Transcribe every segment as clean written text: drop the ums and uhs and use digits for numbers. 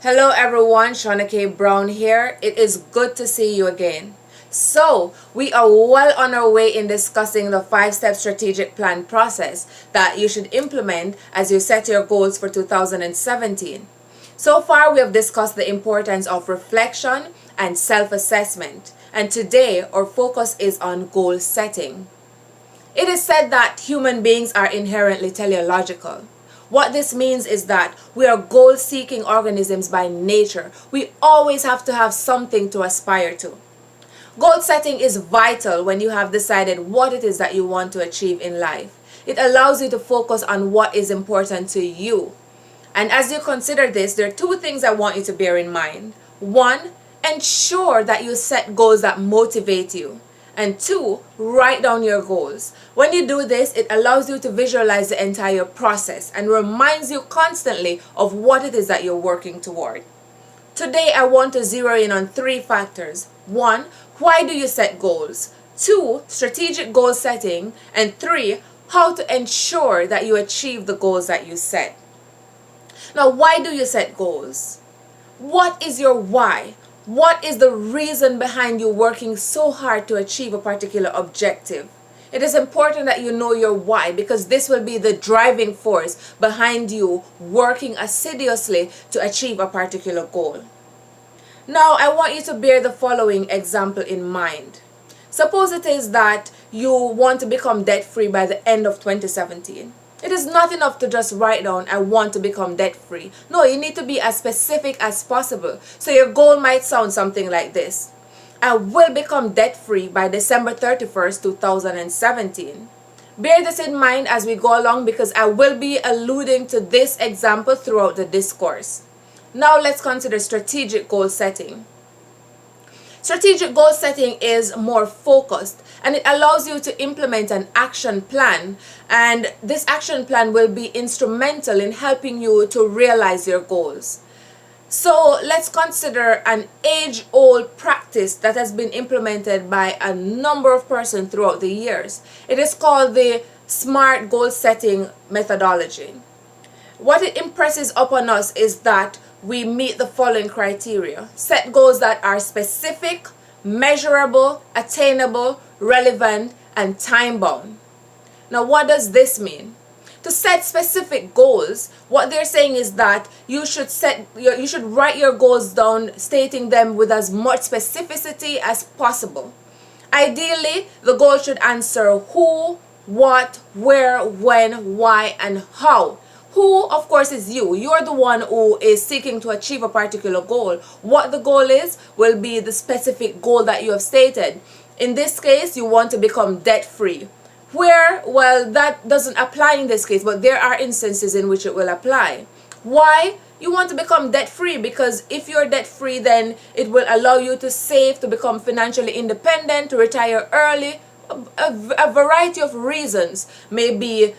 Hello everyone, Shauna-kaye Brown here. It is good to see you again. So, we are well on our way in discussing the 5-step strategic plan process that you should implement as you set your goals for 2017. So far, we have discussed the importance of reflection and self-assessment. And today, our focus is on goal setting. It is said that human beings are inherently teleological. What this means is that we are goal-seeking organisms by nature. We always have to have something to aspire to. Goal setting is vital when you have decided what it is that you want to achieve in life. It allows you to focus on what is important to you. And as you consider this, there are two things I want you to bear in mind. One, ensure that you set goals that motivate you. And two, write down your goals. When you do this, it allows you to visualize the entire process and reminds you constantly of what it is that you're working toward. Today, I want to zero in on 3 factors. 1, why do you set goals? 2, strategic goal setting. And 3, how to ensure that you achieve the goals that you set. Now, why do you set goals? What is your why? What is the reason behind you working so hard to achieve a particular objective? It is important that you know your why, because this will be the driving force behind you working assiduously to achieve a particular goal. Now, I want you to bear the following example in mind. Suppose it is that you want to become debt-free by the end of 2017. It is not enough to just write down, I want to become debt-free. No, you need to be as specific as possible. So your goal might sound something like this. I will become debt-free by December 31st, 2017. Bear this in mind as we go along, because I will be alluding to this example throughout the discourse. Now let's consider strategic goal setting. Strategic goal setting is more focused, and it allows you to implement an action plan, and this action plan will be instrumental in helping you to realize your goals. So let's consider an age-old practice that has been implemented by a number of persons throughout the years. It is called the SMART goal setting methodology. What it impresses upon us is that we meet the following criteria. Set goals that are specific, measurable, attainable, relevant, and time-bound. Now, what does this mean? To set specific goals, what they're saying is that you should write your goals down, stating them with as much specificity as possible. Ideally, the goal should answer who, what, where, when, why, and how. Who, of course, is you. You're the one who is seeking to achieve a particular goal. What the goal is will be the specific goal that you have stated. In this case, you want to become debt-free. Where, well, that doesn't apply in this case, but there are instances in which it will apply. Why? You want to become debt-free because if you're debt-free, then it will allow you to save, to become financially independent, to retire early. A variety of reasons may be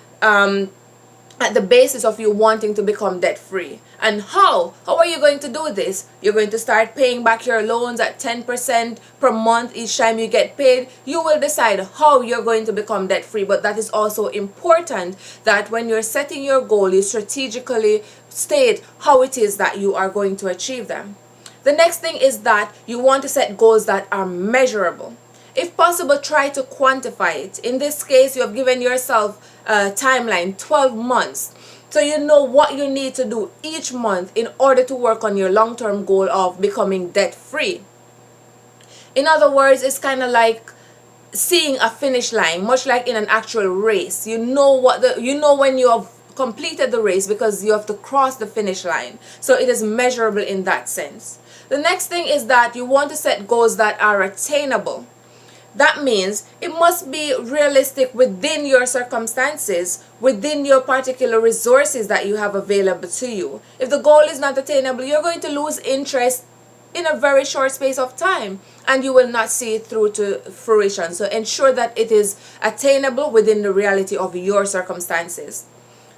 at the basis of you wanting to become debt-free. And how are you going to do this? You're going to start paying back your loans at 10% per month each time you get paid. You will decide how you're going to become debt-free, but that is also important that when you're setting your goal, you strategically state how it is that you are going to achieve them. The next thing is that you want to set goals that are measurable. If possible, try to quantify it. In this case, you have given yourself a timeline, 12 months. So you know what you need to do each month in order to work on your long-term goal of becoming debt-free. In other words, it's kind of like seeing a finish line, much like in an actual race. You know when you have completed the race because you have to cross the finish line. So it is measurable in that sense. The next thing is that you want to set goals that are attainable. That means it must be realistic within your circumstances, within your particular resources that you have available to you. If the goal is not attainable, you're going to lose interest in a very short space of time and you will not see it through to fruition. So ensure that it is attainable within the reality of your circumstances.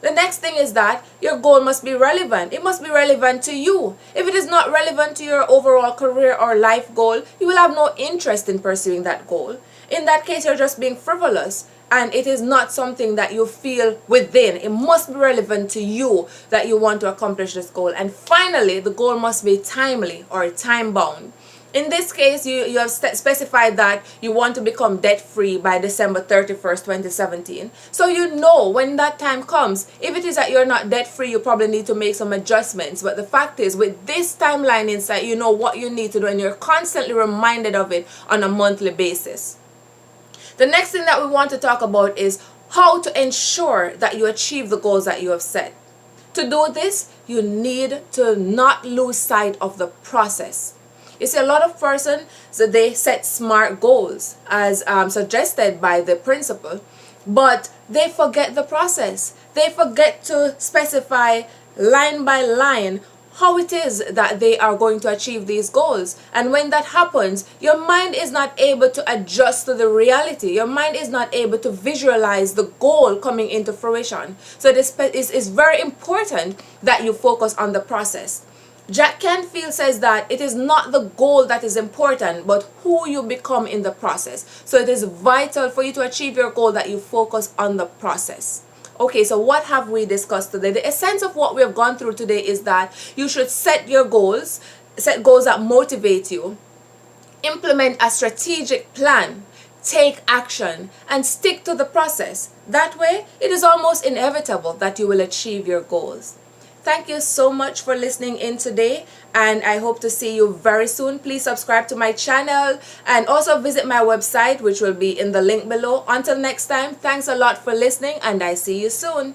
The next thing is that your goal must be relevant. It must be relevant to you. If it is not relevant to your overall career or life goal, you will have no interest in pursuing that goal. In that case, you're just being frivolous. and it is not something that you feel within. It must be relevant to you that you want to accomplish this goal. And finally, the goal must be timely or time bound. In this case, you have specified that you want to become debt free by December 31st, 2017. So you know when that time comes, if it is that you're not debt free, you probably need to make some adjustments. But the fact is, with this timeline in sight, you know what you need to do, and you're constantly reminded of it on a monthly basis. The next thing that we want to talk about is how to ensure that you achieve the goals that you have set. To do this, you need to not lose sight of the process. You see, a lot of persons, so they set SMART goals as suggested by the principal, but they forget the process. They forget to specify line by line how it is that they are going to achieve these goals. And when that happens, your mind is not able to adjust to the reality. Your mind is not able to visualize the goal coming into fruition. So this is very important that you focus on the process. Jack Canfield says that it is not the goal that is important, but who you become in the process. So it is vital for you to achieve your goal that you focus on the process. Okay, so what have we discussed today? The essence of what we have gone through today is that you should set your goals, set goals that motivate you, implement a strategic plan, take action, and stick to the process. That way, it is almost inevitable that you will achieve your goals. Thank you so much for listening in today, and I hope to see you very soon. Please subscribe to my channel and also visit my website, which will be in the link below. Until next time, thanks a lot for listening, and I see you soon.